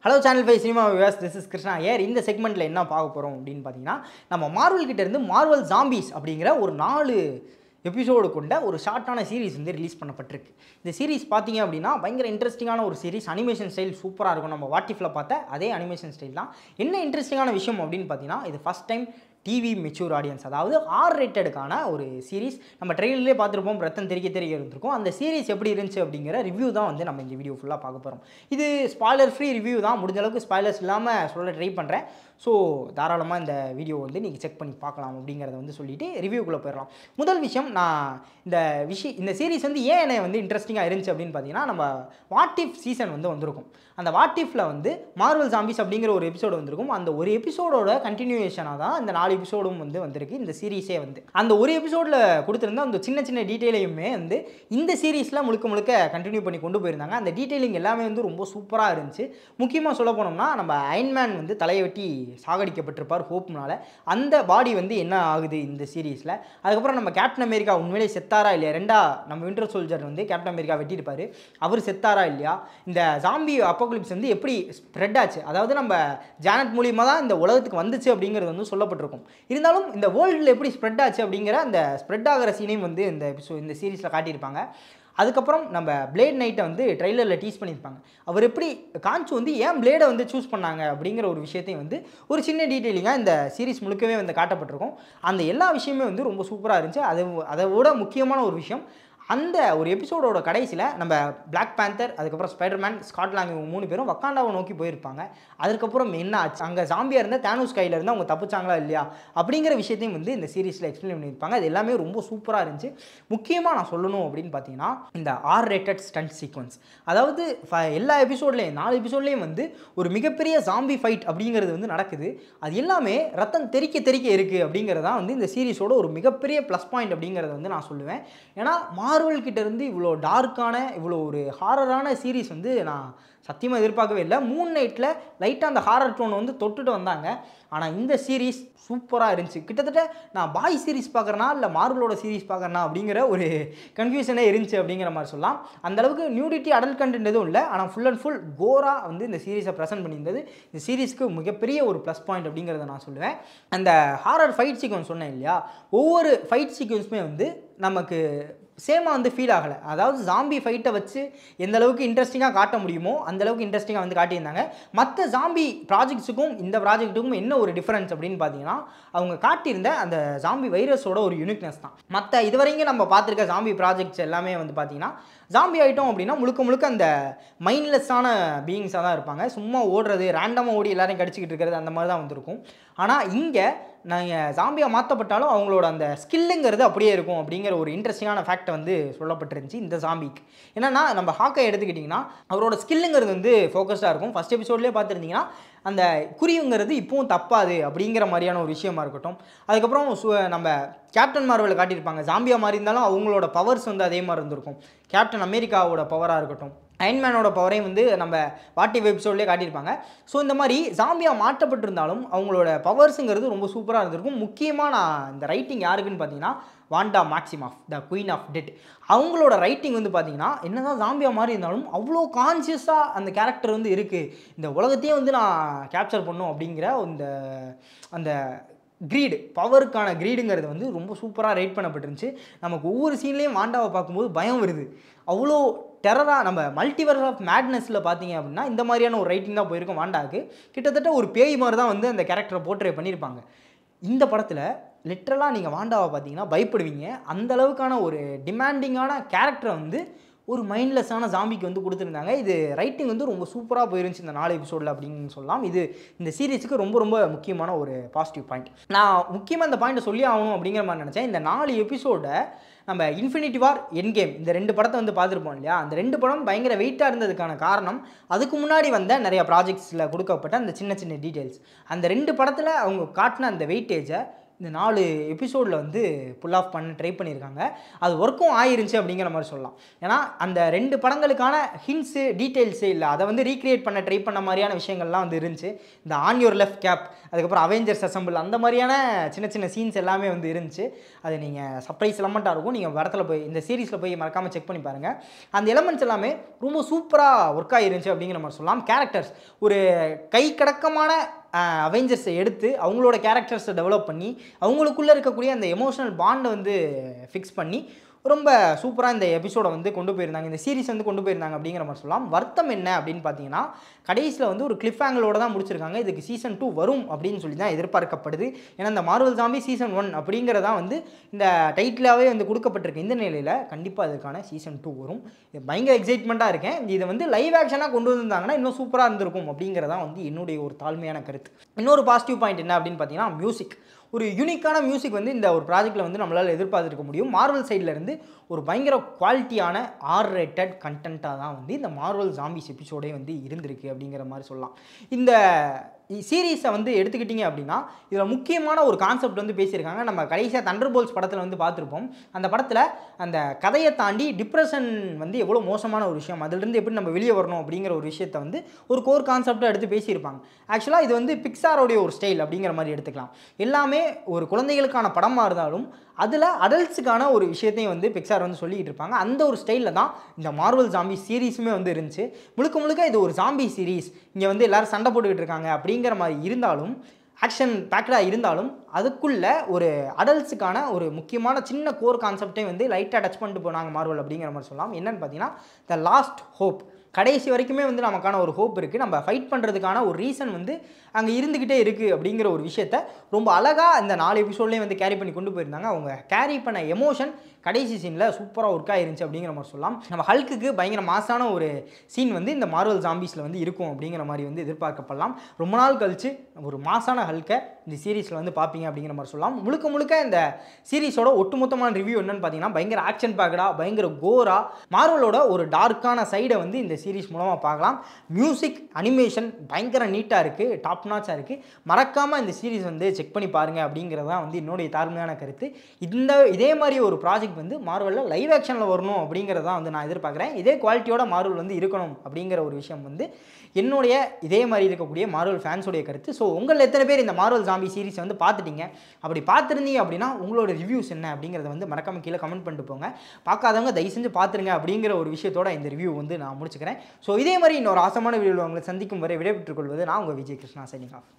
Hello channel five cinema viewers, this is Krishna here. இந்த செக்மெண்ட்டில் என்ன பார்க்க போகிறோம் அப்படின்னு பார்த்தீங்கன்னா, நம்ம மார்வல் கிட்டேருந்து மார்வல் ஜாம்பீஸ் அப்படிங்கிற ஒரு 4 எபிசோடு கொண்ட ஒரு ஷார்ட்டான சீரிஸ் வந்து ரிலீஸ் பண்ணப்பட்டிருக்கு. இந்த சீரிஸ் பார்த்தீங்க அப்படின்னா பயங்கர இன்ட்ரெஸ்டிங்கான ஒரு சீரிஸ். அனிமேஷன் ஸ்டைல் சூப்பராக இருக்கும். நம்ம வாட்டிஃபில் பார்த்த அதே அனிமேஷன் ஸ்டைல் தான். என்ன இன்ட்ரெஸ்டிங்கான விஷயம் அப்படின்னு பார்த்தீங்கன்னா, இது first time TV mature audience, அதாவது ஆர் ரேட்டடுக்கான ஒரு சீரிஸ். நம்ம ட்ரெயிலர்லேயே பார்த்துருப்போம், ரத்தம் தெரிய இருந்திருக்கும். அந்த சீரிஸ் எப்படி இருந்துச்சு அப்படிங்கிற ரிவ்யூ தான் வந்து நம்ம இந்த வீடியோ ஃபுல்லாக பார்க்க போகிறோம். இது ஸ்பாய்லர் ஃப்ரீ ரிவ்யூ தான். முடிஞ்ச அளவுக்கு ஸ்பாய்லர்ஸ் இல்லாமல் சொல்ல ட்ரை பண்ணுறேன். ஸோ தாராளமாக இந்த வீடியோ வந்து நீங்கள் செக் பண்ணி பார்க்கலாம் அப்படிங்கிறத வந்து சொல்லிவிட்டு ரிவ்யூக்குள்ளே போயிடலாம். முதல் விஷயம், நான் இந்த சீரிஸ் வந்து ஏன் என்னை வந்து இன்ட்ரெஸ்டிங்காக இருந்துச்சு அப்படின்னு பார்த்தீங்கன்னா, நம்ம வாட் இஃப் சீசன் வந்து வந்திருக்கும். அந்த வாட் இஃப்ல வந்து மார்வல் ஜாம்பிஸ் அப்படிங்கிற ஒரு எபிசோடு வந்திருக்கும். அந்த ஒரு எபிசோடோட கண்டினியூஷனாக தான் இந்த 4 எபிசோடும் வந்து வந்திருக்கு. இந்த சீரீஸே வந்து அந்த ஒரு எபிசோடில் கொடுத்துருந்த அந்த சின்ன சின்ன டீட்டெயிலையுமே வந்து இந்த சீரீஸில் முழுக்க கண்டினியூ பண்ணி கொண்டு போயிருந்தாங்க. அந்த டீட்டெயிலிங் எல்லாமே வந்து ரொம்ப சூப்பராக இருந்துச்சு. முக்கியமாக சொல்ல போனோம்னா, நம்ம அயன்மேன் வந்து தலையை வெட்டி சாகடிக்கப்பட்டிருப்பார் ஹோப்னால. அந்த பாடி வந்து என்ன ஆகுது இந்த சீரீஸில். அதுக்கப்புறம் நம்ம கேப்டன் அமெரிக்கா உண்மையிலே செத்தாரா இல்லையா, நம்ம வின்டர் சோல்ஜர் வந்து கேப்டன் அமெரிக்கா வெட்டியிருப்பார், அவர் செத்தாரா இல்லையா, இந்த ஜாம்பி அப்போகலிப்ஸ் வந்து எப்படி ஸ்ப்ரெட் ஆச்சு, அதாவது நம்ம ஜானட் மூலியமாக தான் இந்த உலகத்துக்கு வந்துச்சு அப்படிங்கிறது வந்து சொல்லப்பட்டிருக்கும். இருந்தாலும் இந்த வேர்ல்டில் எப்படி ஸ்ப்ரெட் ஆச்சு அப்படிங்கிற அந்த ஸ்ப்ரெட் ஆகிற சீனையும் வந்து இந்த சீரீஸில் காட்டியிருப்பாங்க. அதுக்கப்புறம் நம்ம பிளேட் நைட்டை வந்து ட்ரெய்லரில் டீஸ் பண்ணியிருப்பாங்க. அவர் எப்படி காஞ்சு வந்து ஏன் பிளேடை வந்து சூஸ் பண்ணாங்க அப்படிங்கிற ஒரு விஷயத்தையும் வந்து ஒரு சின்ன டீட்டெயிலிங்காக இந்த சீரீஸ் முழுக்கவே வந்து காட்டப்பட்டிருக்கும். அந்த எல்லா விஷயமே வந்து ரொம்ப சூப்பராக இருந்துச்சு. அதை விட முக்கியமான ஒரு விஷயம், அந்த ஒரு எபிசோடோட கடைசியில் நம்ம பிளாக் பேந்தர், அதுக்கப்புறம் ஸ்பைடர்மேன், ஸ்காட் லாங், இவங்க 3 பேரும் வக்காண்டாவை நோக்கி போயிருப்பாங்க. அதுக்கப்புறம் என்ன ஆச்சு, அங்கே ஜாம்பியாக இருந்த தானோஸ் கையில் இருந்து அவங்க தப்பிச்சாங்களா இல்லையா அப்படிங்கிற விஷயத்தையும் வந்து இந்த சீரீஸில் எக்ஸ்பிளைன் பண்ணியிருப்பாங்க. அது எல்லாமே ரொம்ப சூப்பராக இருந்துச்சு. முக்கியமாக நான் சொல்லணும் அப்படின்னு பார்த்தீங்கன்னா, இந்த ஆர் ரேட்டட் ஸ்டண்ட் சீக்வன்ஸ், அதாவது எல்லா எபிசோட்லேயும் 4 எபிசோட்லேயும் வந்து ஒரு மிகப்பெரிய ஜாம்பி ஃபைட் அப்படிங்கிறது வந்து நடக்குது. அது எல்லாமே ரத்தம் தெறிக்க இருக்குது அப்படிங்கிறது தான் வந்து இந்த சீரீஸோட ஒரு மிகப்பெரிய ப்ளஸ் பாயிண்ட் அப்படிங்கிறத வந்து நான் சொல்லுவேன். ஏன்னா மார்வல் கிட்ட இருந்து இவ்வளோ டார்க்கான, இவ்வளோ ஒரு ஹாரரான சீரீஸ் வந்து நான் சத்தியமாக எதிர்பார்க்கவே இல்லை. மூன் நைட்டில் லைட்டாக அந்த ஹாரர் டோன் வந்து தொட்டுட்டு வந்தாங்க. ஆனால் இந்த சீரீஸ் சூப்பராக இருந்துச்சு. கிட்டத்தட்ட நான் பாய் சீரீஸ் பார்க்குறேன்னா இல்லை மார்வலோட சீரீஸ் பார்க்குறேன்னா அப்படிங்கிற ஒரு கன்ஃபியூஷனே இருந்துச்சு அப்படிங்கிற மாதிரி சொல்லலாம். அந்தளவுக்கு நியூடிட்டி அடல்ட் கண்டென்ட் எதுவும் இல்லை. ஆனால் ஃபுல் அண்ட் ஃபுல் கோராக வந்து இந்த சீரீஸை ப்ரெசென்ட் பண்ணியிருந்தது இந்த சீரீஸ்க்கு மிகப்பெரிய ஒரு ப்ளஸ் பாயிண்ட் அப்படிங்கிறத நான் சொல்லுவேன். அந்த ஹாரர் ஃபைட் சீக்வன்ஸ் சொன்னேன் இல்லையா, ஒவ்வொரு ஃபைட் சீக்வன்ஸுமே வந்து நமக்கு சேமாக வந்து ஃபீல் ஆகலை. அதாவது ஜாம்பி ஃபைட்டை வச்சு எந்த அளவுக்கு இன்ட்ரெஸ்டிங்காக காட்ட முடியுமோ அந்தளவுக்கு இன்ட்ரெஸ்டிங்காக வந்து காட்டியிருந்தாங்க. மற்ற ஜாம்பி ப்ராஜெக்ட்ஸுக்கும் இந்த ப்ராஜெக்ட்டுக்கும் என்ன ஒரு டிஃப்ரென்ஸ் அப்படின்னு பார்த்தீங்கன்னா, அவங்க காட்டியிருந்த அந்த ஜாம்பி வைரஸோட ஒரு யூனிக்னஸ் தான். மற்ற இதுவரைக்கும் நம்ம பார்த்துருக்க ஜாம்பி ப்ராஜெக்ட்ஸ் எல்லாமே வந்து பார்த்தீங்கன்னா, ஜாம்பி ஆகிட்டோம் அப்படின்னா முழுக்க அந்த மைண்ட்லெஸ்ஸான பீயிங்ஸாக தான் இருப்பாங்க. சும்மா ஓடுறது, ரேண்டமாக ஓடி எல்லாரையும் கடிச்சிக்கிட்டு இருக்கிறது, அந்த மாதிரி தான் வந்திருக்கும். ஆனால் இங்கே நாங்கள் ஜாம்பியாக மாற்றப்பட்டாலும் அவங்களோட அந்த ஸ்கில்லுங்கிறது அப்படியே இருக்கும் அப்படிங்கிற ஒரு இன்ட்ரெஸ்டிங்கான ஃபேக்டை வந்து சொல்லப்பட்டிருந்துச்சு இந்த ஜாம்பிக்கு. என்னென்னா, நம்ம ஹாக்கை எடுத்துக்கிட்டிங்கன்னா அவரோட ஸ்கில்லுங்கிறது வந்து ஃபோக்கஸ்டாக இருக்கும். ஃபஸ்ட் எபிசோட்லேயே பார்த்துருந்தீங்கன்னா அந்த குறிவுங்கிறது இப்போவும் தப்பாது அப்படிங்கிற மாதிரியான ஒரு விஷயமா இருக்கட்டும். அதுக்கப்புறம் நம்ம கேப்டன் மார்வலில் காட்டியிருப்பாங்க, ஜாம்பியாக மாதிரி இருந்தாலும் அவங்களோட பவர்ஸ் வந்து அதே மாதிரி இருந்திருக்கும். கேப்டன் அமெரிக்காவோட பவராக இருக்கட்டும், அயன்மேனோட பவரையும் வந்து நம்ம வாட் இஃப் எபிசோட்லேயே காட்டியிருப்பாங்க. ஸோ இந்த மாதிரி ஜாம்பியாக மாற்றப்பட்டிருந்தாலும் அவங்களோட பவர்ஸுங்கிறது ரொம்ப சூப்பராக இருந்திருக்கும். முக்கியமாக நான் இந்த ரைட்டிங் யாருக்குன்னு பார்த்தீங்கன்னா, வாண்டா மேக்ஸிமாஃப், த குயின் ஆஃப் டெட், அவங்களோட ரைட்டிங் வந்து பார்த்தீங்கன்னா, என்ன தான் ஜாம்பியாக மாதிரி இருந்தாலும் அவ்வளோ கான்சியஸாக அந்த கேரக்டர் வந்து இருக்குது. இந்த உலகத்தையே வந்து நான் கேப்சர் பண்ணும் அப்படிங்கிற அந்த க்ரீடு, பவருக்கான க்ரீடுங்கிறது வந்து ரொம்ப சூப்பராக ரைட் பண்ணப்பட்டிருந்துச்சு. நமக்கு ஒவ்வொரு சீன்லேயும் வாண்டாவை பார்க்கும்போது பயம் வருது. அவ்வளோ டெரராக நம்ம மல்டிவர்ஸ் ஆஃப் மேட்னஸில் பார்த்தீங்க அப்படின்னா இந்த மாதிரியான ஒரு ரைட்டிங் தான் போயிருக்கும் வாண்டாவுக்கு. கிட்டத்தட்ட ஒரு பேய் மாதிரி தான் வந்து அந்த கேரக்டரை போர்ட்ரே பண்ணியிருப்பாங்க. இந்த படத்தில் லிட்ரலாக நீங்கள் வாண்டாவை பார்த்தீங்கன்னா பயப்படுவீங்க. அந்தளவுக்கான ஒரு டிமாண்டிங்கான கேரக்டரை வந்து ஒரு மைண்ட்லெஸ்ஸான ஜாம்பிக்கு வந்து கொடுத்துருந்தாங்க. இது ரைட்டிங் வந்து ரொம்ப சூப்பராக போயிருந்துச்சு இந்த 4 எபிசோடில் அப்படின்னு சொல்லலாம். இது இந்த சீரீஸுக்கு ரொம்ப முக்கியமான ஒரு பாசிட்டிவ் பாயிண்ட். நான் முக்கியமாக இந்த பாயிண்ட்டை சொல்லி ஆகணும் அப்படிங்கிற மாதிரி நினச்சேன். இந்த 4 எபிசோடை நம்ம இன்ஃபினிட்டி வார், எண்ட் கேம், இந்த 2 படத்தை வந்து பார்த்துருப்போம் இல்லையா, அந்த 2 படம் பயங்கர வெயிட்டாக இருந்ததுக்கான காரணம் அதுக்கு முன்னாடி வந்த நிறைய ப்ராஜெக்ட்ஸில் கொடுக்கப்பட்ட அந்த சின்ன டீட்டெயில்ஸ். அந்த 2 படத்தில் அவங்க காட்டின அந்த வெயிட்டேஜை இந்த 4 எபிசோடில் வந்து புல் ஆஃப் பண்ண ட்ரை பண்ணியிருக்காங்க. அது ஒர்க்கும் ஆயிருந்துச்சு அப்படிங்கிற மாதிரி சொல்லலாம். ஏன்னா அந்த 2 படங்களுக்கான ஹிண்ட்ஸு டீட்டெயில்ஸு இல்லை அதை வந்து ரீக்ரியேட் பண்ண ட்ரை பண்ண மாதிரியான விஷயங்கள்லாம் வந்து இருந்துச்சு. இந்த ஆன் யுவர் லெஃப்ட் கேப், அதுக்கப்புறம் அவெஞ்சர்ஸ் அசம்பிள், அந்த மாதிரியான சின்ன சின்ன சீன்ஸ் எல்லாமே வந்து இருந்துச்சு. அது நீங்கள் சர்ப்ரைஸ் எலமெண்ட்டாக இருக்கும். நீங்கள் படத்தில் போய் இந்த சீரிஸில் போய் மறக்காமல் செக் பண்ணி பாருங்கள். அந்த எலமெண்ட்ஸ் எல்லாமே ரொம்ப சூப்பராக ஒர்க் ஆகிருந்துச்சு அப்படிங்கிற மாதிரி சொல்லலாம். கேரக்டர்ஸ் ஒரு கை கடக்கமான அவெஞ்சர்ஸை எடுத்து அவங்களோட கேரக்டர்ஸை டெவலப் பண்ணி அவங்களுக்குள்ளே இருக்கக்கூடிய அந்த எமோஷனல் பாண்டை வந்து ஃபிக்ஸ் பண்ணி ரொம்ப சூப்பராக இந்த எபிசோடை வந்து கொண்டு போயிருந்தாங்க, இந்த சீரிஸ் வந்து கொண்டு போயிருந்தாங்க அப்படிங்கிற மாதிரி சொல்லலாம். வருத்தம் என்ன அப்படின்னு பார்த்தீங்கன்னா, கடைசியில் வந்து ஒரு கிளிஃப் ஹேங்கலோட தான் முடிச்சிருக்காங்க. இதுக்கு சீசன் 2 வரும் அப்படின்னு சொல்லி தான் எதிர்பார்க்கப்படுது. ஏன்னா இந்த மார்வல் ஜாம்பி சீசன் 1 அப்படிங்கிறதான் வந்து இந்த டைட்டிலாகவே வந்து கொடுக்கப்பட்டிருக்கு. இந்த நிலையில் கண்டிப்பாக அதுக்கான சீசன் 2 வரும். இது பயங்கர எக்ஸைட்மெண்ட்டாக இருக்கேன். இதை வந்து லைவ் ஆக்ஷனாக கொண்டு வந்திருந்தாங்கன்னா இன்னும் சூப்பராக இருந்திருக்கும் அப்படிங்கிறதான் வந்து என்னுடைய ஒரு தாழ்மையான கருத்து. இன்னொரு பாசிட்டிவ் பாயிண்ட் என்ன அப்படின்னு பார்த்தீங்கன்னா, மியூசிக். ஒரு யூனிக்கான மியூசிக் வந்து இந்த ஒரு ப்ராஜெக்ட்டில் வந்து நம்மளால் எதிர்பார்த்துருக்க முடியும். மார்வல் சைட்லேருந்து ஒரு பயங்கர குவாலிட்டியான R-rated கண்டென்ட்டாக தான் வந்து இந்த மார்வல் ஜாம்பிஸ் எபிசோடே வந்து இருந்திருக்கு அப்படிங்கிற மாதிரி சொல்லலாம். இந்த சீரீஸை வந்து எடுத்துக்கிட்டிங்க அப்படின்னா இதில் முக்கியமான ஒரு கான்செப்ட் வந்து பேசியிருக்காங்க. நம்ம கடைசியாக தண்டர்போல்ட்ஸ் படத்தில் வந்து பார்த்துருப்போம். அந்த படத்தில் அந்த கதையை தாண்டி டிப்ரெஷன் வந்து எவ்வளோ மோசமான ஒரு விஷயம், அதிலிருந்து எப்படி நம்ம வெளியே வரணும் அப்படிங்கிற ஒரு விஷயத்தை வந்து ஒரு கோர் கான்செப்டாக எடுத்து பேசியிருப்பாங்க. ஆக்சுவலாக இது வந்து பிக்சாரோடைய ஒரு ஸ்டைல் அப்படிங்கிற மாதிரி எடுத்துக்கலாம். எல்லாமே ஒரு குழந்தைகளுக்கான படமாக இருந்தாலும் அதில் அடல்ட்ஸுக்கான ஒரு விஷயத்தையும் வந்து பிக்சார் வந்து சொல்லிக்கிட்டு இருப்பாங்க. அந்த ஒரு ஸ்டைலில் தான் இந்த மார்வல் ஜாம்பி சீரீஸுமே வந்து இருந்துச்சு. முழுக்க முழுக்க இது ஒரு ஜாம்பி சீரீஸ், இங்கே வந்து எல்லோரும் சண்டை போட்டுக்கிட்டு இருக்காங்க அப்படிங்கிற மாதிரி இருந்தாலும், ஆக்ஷன் பேக்கடாக இருந்தாலும் அதுக்குள்ளே ஒரு அடல்ட்ஸுக்கான ஒரு முக்கியமான சின்ன கோர் கான்செப்டே வந்து லைட்டாக டச் பண்ணிட்டு போனாங்க மார்வல் அப்படிங்கிற மாதிரி சொல்லலாம். என்னென்னு பார்த்தீங்கன்னா, த லாஸ்ட் ஹோப். கடைசி வரைக்குமே வந்து நமக்கான ஒரு ஹோப் இருக்குது, நம்ம ஃபைட் பண்ணுறதுக்கான ஒரு ரீசன் வந்து அங்கே இருந்துக்கிட்டே இருக்குது அப்படிங்கிற ஒரு விஷயத்த ரொம்ப அழகாக இந்த 4 எபிசோட்லேயும் வந்து கேரி பண்ணி கொண்டு போயிருந்தாங்க. அவங்க கேரி பண்ண எமோஷன் கடைசி சீனில் சூப்பராக ஒர்க் ஆயிருந்துச்சு அப்படிங்கிற மாதிரி சொல்லலாம். நம்ம ஹல்க்குக்கு பயங்கர மாசான ஒரு சீன் வந்து இந்த மார்வல் ஜாம்பிஸில் வந்து இருக்கும் அப்படிங்கிற மாதிரி வந்து எதிர்பார்க்கப்படலாம். ரொம்ப நாள் கழிச்சு ஒரு மாசான ஹல்கை இந்த சீரீஸில் வந்து பார்ப்பீங்க அப்படிங்கிற மாதிரி சொல்லலாம். முழுக்க முழுக்க இந்த சீரீஸோட ஒட்டுமொத்தமான ரிவ்யூ என்னன்னு பார்த்தீங்கன்னா, பயங்கர ஆக்ஷன் பேக்கடாக, பயங்கர கோராக, மார்வலோட ஒரு டார்க்கான சைடை வந்து இந்த சீரீஸ் மூலமாக பார்க்கலாம். மியூசிக், அனிமேஷன் பயங்கர நீட்டாக இருக்குது, டாப் நாச்சாக இருக்குது. மறக்காமல் இந்த சீரீஸ் வந்து செக் பண்ணி பாருங்கள் அப்படிங்கிறதான் வந்து என்னுடைய தாழ்மையான கருத்து. இதே மாதிரி ஒரு ப்ராஜெக்ட் வந்து மார்வலில் லைவ் ஆக்ஷனில் வரணும் அப்படிங்கிறதான் வந்து நான் எதிர்பார்க்குறேன். இதே குவாலிட்டியோட மார்வல் வந்து இருக்கணும் அப்படிங்கிற ஒரு விஷயம் வந்து என்னுடைய இதே மாதிரி இருக்கக்கூடிய மார்வல் ஃபேன்ஸோடைய கருத்து. ஸோ உங்கள் எத்தனை பேர் இந்த மார்வல் ஜாம்பி சீரிஸ் வந்து பார்த்துட்டீங்க? அப்படி பார்த்துருந்தீங்க அப்படின்னா உங்களோட ரிவ்யூஸ் என்ன அப்படிங்கிறத வந்து மறக்காம கீழே கமெண்ட் பண்ணிட்டு போங்க. பார்க்காதவங்க தயவு செஞ்சு பார்த்துருங்க அப்படிங்கிற ஒரு விஷயத்தோட இந்த ரிவ்யூ வந்து நான் முடிச்சுக்கிறேன். ஸோ இதே மாதிரி இன்னொரு ஆசமான வீடியோவில் உங்களை சந்திக்கும் வரை விடைபெற்றுக் கொள்வது நான் உங்கள் விஜய் கிருஷ்ணா. Signing off.